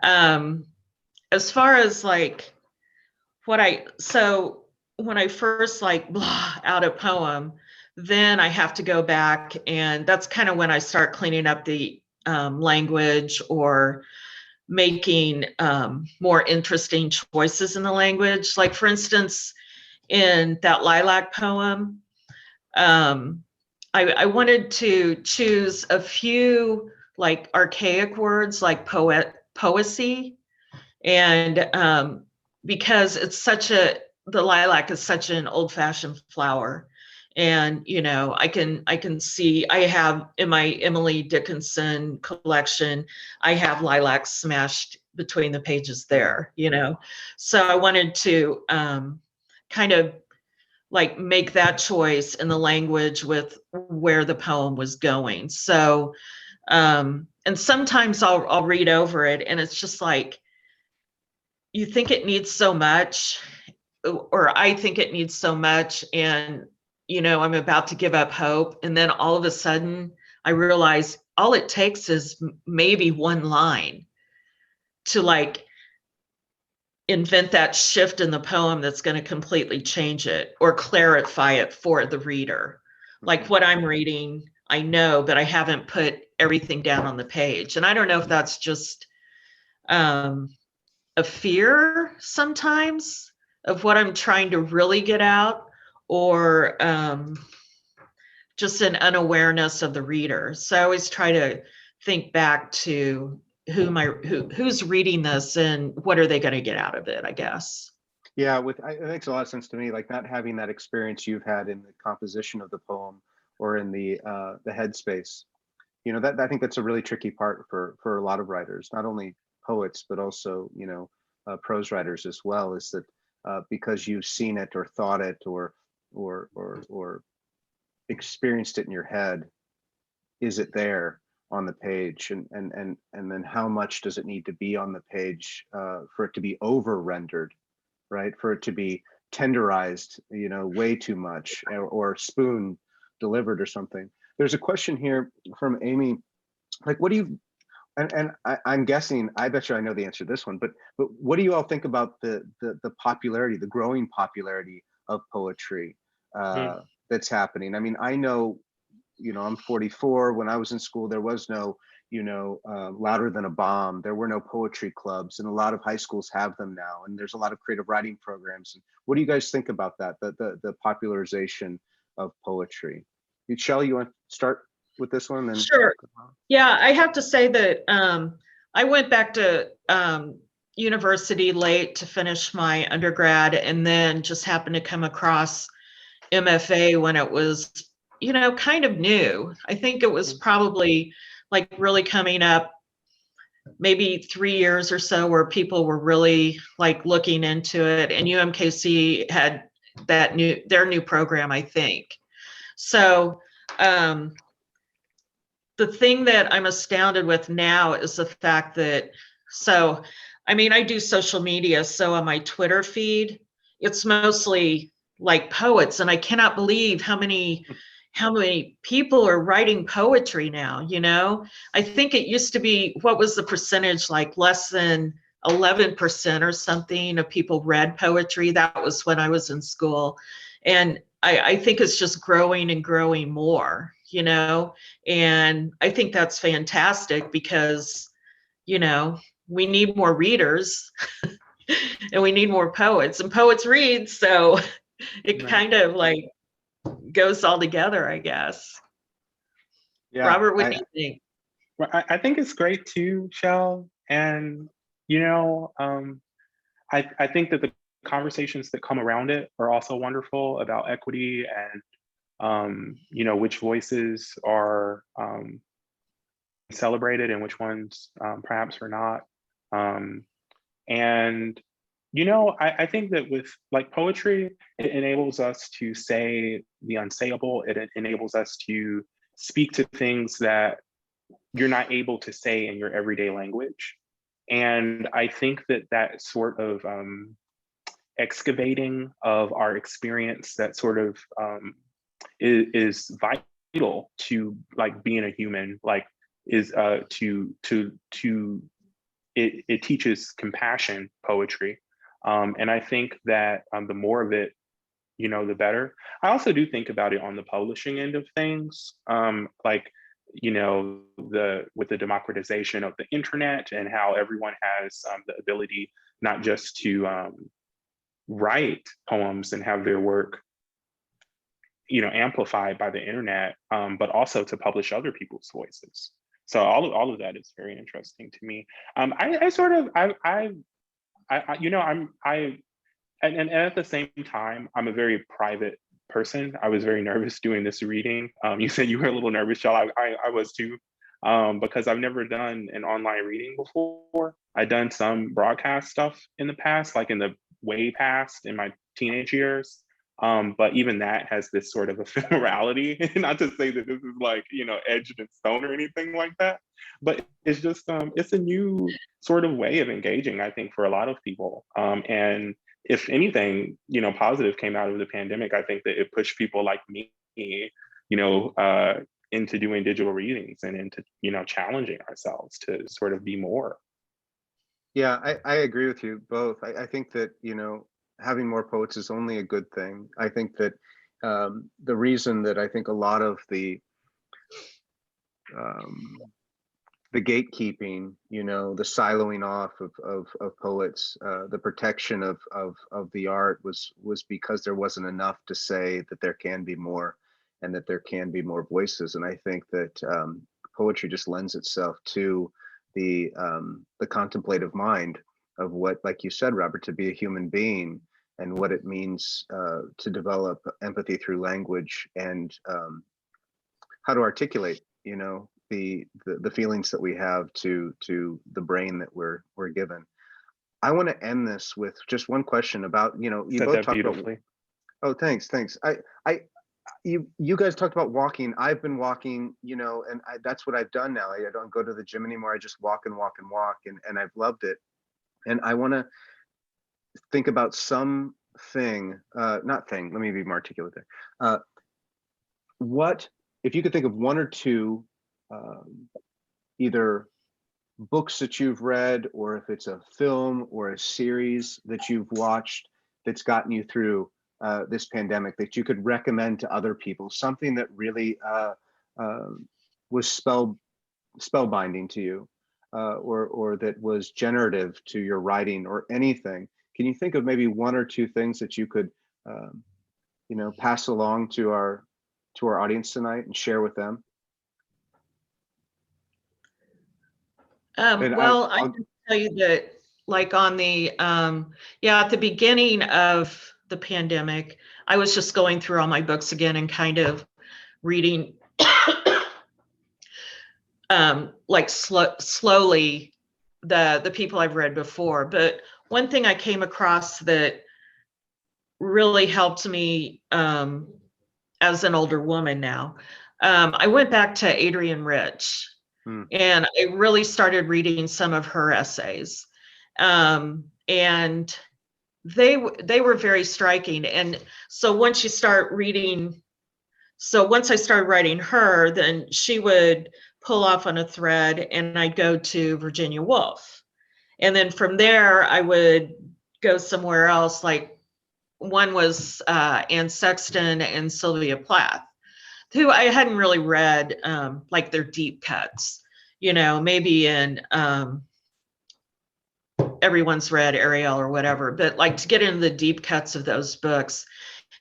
As far as like so when I first like blah out a poem, then I have to go back, and that's kind of when I start cleaning up the language, or making more interesting choices in the language. Like for instance, in that lilac poem, I wanted to choose a few like archaic words like poesy, and because it's the lilac is such an old-fashioned flower. And you know, I can see, I have in my Emily Dickinson collection, I have lilacs smashed between the pages there, you know. So I wanted to kind of like make that choice in the language with where the poem was going. So and sometimes I'll read over it and it's just like, you think it needs so much, or I think it needs so much, and you know, I'm about to give up hope, and then all of a sudden I realize all it takes is maybe one line to like invent that shift in the poem that's going to completely change it or clarify it for the reader. Like what I'm reading, I know, but I haven't put everything down on the page. And I don't know if that's just a fear sometimes of what I'm trying to really get out, or just an unawareness of the reader. So I always try to think back to who's reading this and what are they going to get out of it, I guess. Yeah, it makes a lot of sense to me, like not having that experience you've had in the composition of the poem or in the headspace. You know, that I think that's a really tricky part for a lot of writers, not only poets, but also, you know, prose writers as well, is that because you've seen it or thought it or experienced it in your head, is it there on the page, and then how much does it need to be on the page for it to be over rendered, right? For it to be tenderized, you know, way too much, or spoon delivered or something. There's a question here from Amy, like, what do you, and I'm guessing, I bet you I know the answer to this one, but what do you all think about the popularity, the growing popularity of poetry that's happening? I mean, I know, you know, I'm 44. When I was in school, there was no, you know, Louder Than a Bomb. There were no poetry clubs, and a lot of high schools have them now. And there's a lot of creative writing programs. And what do you guys think about that? The popularization of poetry. Chell, you want to start with this one? Then sure. Yeah, I have to say that I went back to university late to finish my undergrad, and then just happened to come across MFA when it was, you know, kind of new. I think it was probably like really coming up maybe 3 years or so where people were really like looking into it, and UMKC had their new program, I think. So the thing that I'm astounded with now is the fact that, so, I mean, I do social media, so on my Twitter feed, it's mostly like poets, and I cannot believe how many people are writing poetry now, you know? I think it used to be, what was the percentage, like less than 11% or something of people read poetry. That was when I was in school. And I think it's just growing and growing more, you know? And I think that's fantastic because, you know, we need more readers and we need more poets, and poets read. So it Right. kind of like goes all together, I guess. Yeah, Robert, what do you think? Well, I think it's great too, Chell. And, you know, I think that the conversations that come around it are also wonderful about equity and, you know, which voices are celebrated and which ones perhaps are not. And, you know, I think that with like poetry, it enables us to say the unsayable. It enables us to speak to things that you're not able to say in your everyday language. And I think that that sort of excavating of our experience, that sort of is vital to like being a human, like is it teaches compassion, poetry. And I think that the more of it, you know, the better. I also do think about it on the publishing end of things. Like, you know, with the democratization of the internet and how everyone has the ability not just to write poems and have their work, you know, amplified by the internet, but also to publish other people's voices. So all of that is very interesting to me. I sort of you know, and at the same time, I'm a very private person. I was very nervous doing this reading. You said you were a little nervous, Shell. I was too, because I've never done an online reading before. I've done some broadcast stuff in the past, like in the way past in my teenage years. But even that has this sort of ephemerality. Not to say that this is like, you know, edged in stone or anything like that, but it's just it's a new sort of way of engaging, I think, for a lot of people. And if anything, you know, positive came out of the pandemic, I think that it pushed people like me, you know, into doing digital readings and into, you know, challenging ourselves to sort of be more. yeah, I agree with you both. I think that, you know, having more poets is only a good thing. I think that the reason that I think a lot of um, the gatekeeping, you know, the siloing off of poets, the protection of the art was because there wasn't enough to say that there can be more, and that there can be more voices. And I think that poetry just lends itself to the contemplative mind of what, like you said, Robert, to be a human being, and what it means to develop empathy through language, and how to articulate, you know, the feelings that we have to the brain that we're given. I want to end this with just one question about, you know, you Said both that talked about. beautifully. Oh, thanks. I you guys talked about walking. I've been walking, you know, and that's what I've done now. I don't go to the gym anymore. I just walk and walk and walk, and I've loved it. And I want to think about something, not thing. Let me be more articulate there. What if you could think of one or two, either books that you've read, or if it's a film or a series that you've watched that's gotten you through this pandemic, that you could recommend to other people, something that really was spellbinding to you, or that was generative to your writing, or anything. Can you think of maybe one or two things that you could, you know, pass along to our audience tonight and share with them? And Well, I can tell you that, like on the, yeah, at the beginning of the pandemic, I was just going through all my books again and kind of reading, like slowly the people I've read before. But one thing I came across that really helped me as an older woman now, I went back to Adrienne Rich, and I really started reading some of her essays, and they were very striking. And so once I started writing her, then she would pull off on a thread, and I'd go to Virginia Woolf. And then from there, I would go somewhere else. Like one was Anne Sexton and Sylvia Plath, who I hadn't really read, like their deep cuts, maybe in everyone's read Ariel or whatever, but like to get into the deep cuts of those books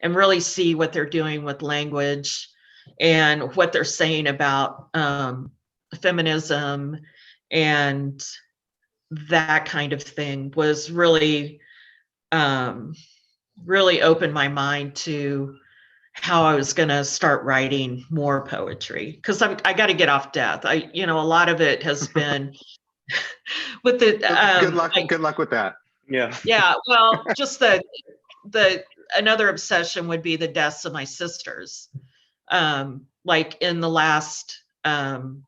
and really see what they're doing with language and what they're saying about feminism and that kind of thing was really, really opened my mind to how I was going to start writing more poetry, because I got to get off death. A lot of it has been with the good luck. Good luck with that. Yeah. Yeah. Well, just the another obsession would be the deaths of my sisters. Like in the last, in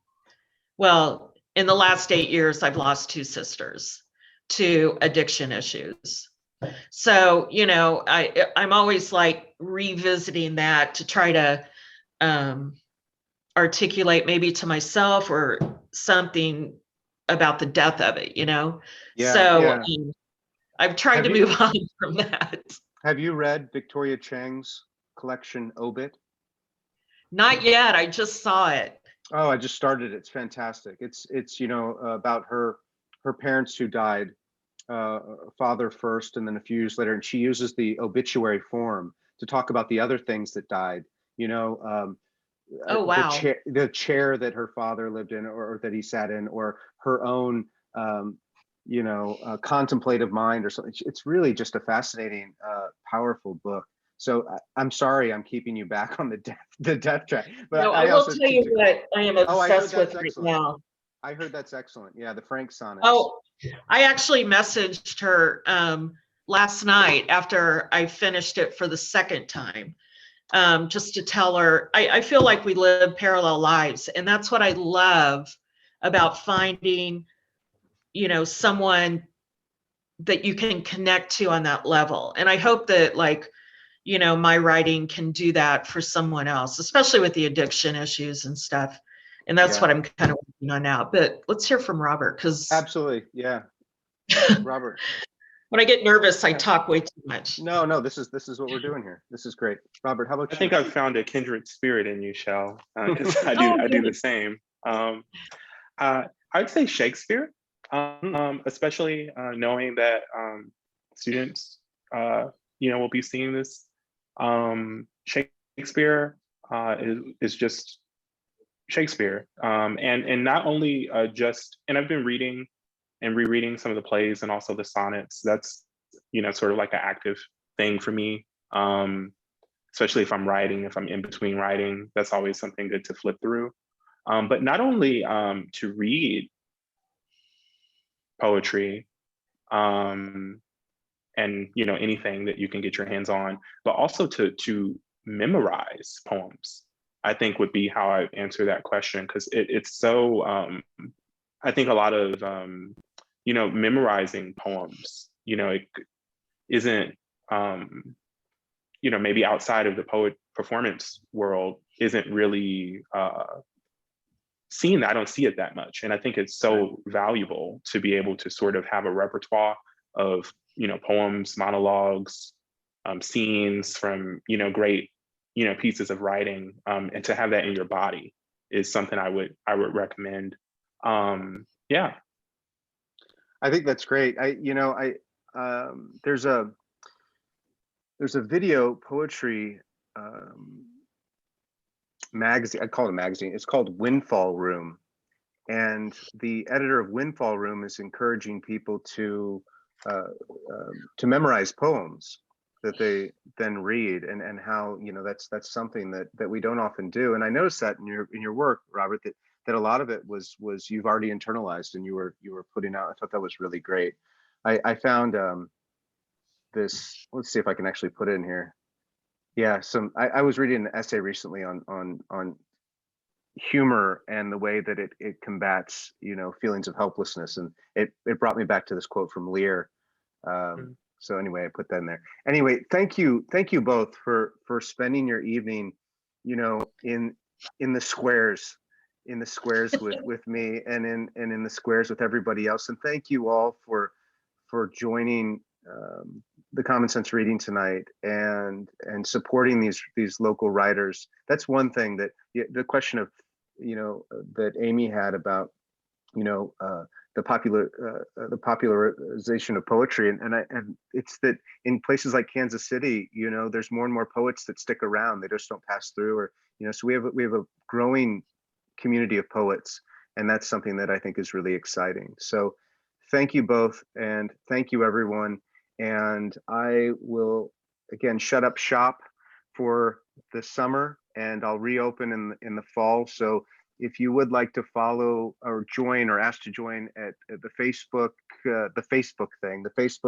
the last 8 years, I've lost 2 sisters to addiction issues. So, I'm always like revisiting that to try to articulate maybe to myself or something about the death of it, Yeah, So yeah. I've tried to move on from that. Have you read Victoria Chang's collection Obit? Not yet. I just saw it. Oh, I just started it. It's fantastic. It's about her parents who died, father first and then a few years later, and she uses the obituary form to talk about the other things that died. Oh, wow. The chair that her father lived in, or that he sat in, or her own contemplative mind or something. It's really just a fascinating, powerful book. So I'm sorry I'm keeping you back on the death track, but No, I will tell you what I am obsessed with right now. I heard that's excellent. Yeah, the Frank sonnets. Oh, I actually messaged her last night after I finished it for the second time, just to tell her I feel like we live parallel lives, and that's what I love about finding, someone that you can connect to on that level. And I hope that my writing can do that for someone else, especially with the addiction issues and stuff. And that's what I'm kind of working on now. But let's hear from Robert, because absolutely, yeah. Robert. When I get nervous, I talk way too much. No, this is what we're doing here. This is great. Robert, how about you? I think I've found a kindred spirit in you, Chell, because I do the same. I'd say Shakespeare, especially knowing that students, will be seeing this. Shakespeare is just Shakespeare, and not only and I've been reading and rereading some of the plays and also the sonnets. That's sort of like an active thing for me, especially if I'm writing, if I'm in between writing. That's always something good to flip through. But not only to read poetry and anything that you can get your hands on, but also to memorize poems, I think would be how I answer that question, because it's so I think a lot of memorizing poems, it isn't maybe outside of the poet performance world isn't really seen. I don't see it that much, and I think it's so valuable to be able to sort of have a repertoire of poems, monologues, scenes from great pieces of writing, and to have that in your body is something I would recommend. Yeah, I think that's great. There's a video poetry magazine. I'd call it a magazine. It's called Windfall Room, and the editor of Windfall Room is encouraging people to memorize poems that they then read, and how that's something that we don't often do. And I noticed that in your work, Robert, that a lot of it was you've already internalized and you were putting out. I thought that was really great. I found this. Let's see if I can actually put it in here. Yeah, I was reading an essay recently on humor and the way that it combats, you know, feelings of helplessness, and it brought me back to this quote from Lear. So anyway, I put that in there. Anyway, thank you both for spending your evening, you know, in the squares, with me, and in the squares with everybody else. And thank you all for joining the Common Sense reading tonight and supporting these local writers. That's one thing that the question of, you know, that Amy had about, you know, the popularization of poetry, and it's that in places like Kansas City, you know, there's more and more poets that stick around. They just don't pass through, or, you know, so we have a growing community of poets, and that's something that I think is really exciting. So thank you both, and thank you everyone. And I will again shut up shop for the summer, and I'll reopen in the fall. So if you would like to follow or join or ask to join at the Facebook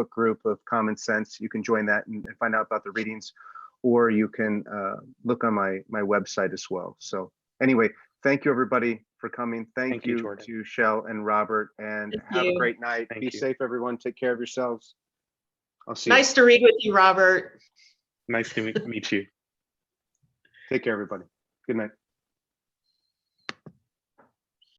group of Common Sense, you can join that and find out about the readings, or you can look on my website as well. So anyway, thank you everybody for coming. Thank you Jordan. to Chell and Robert, and Thank have you. a great night. Thank Be you. safe, everyone. Take care of yourselves. I'll see you. Nice to read with you, Robert. Nice to meet you. Take care, everybody. Good night.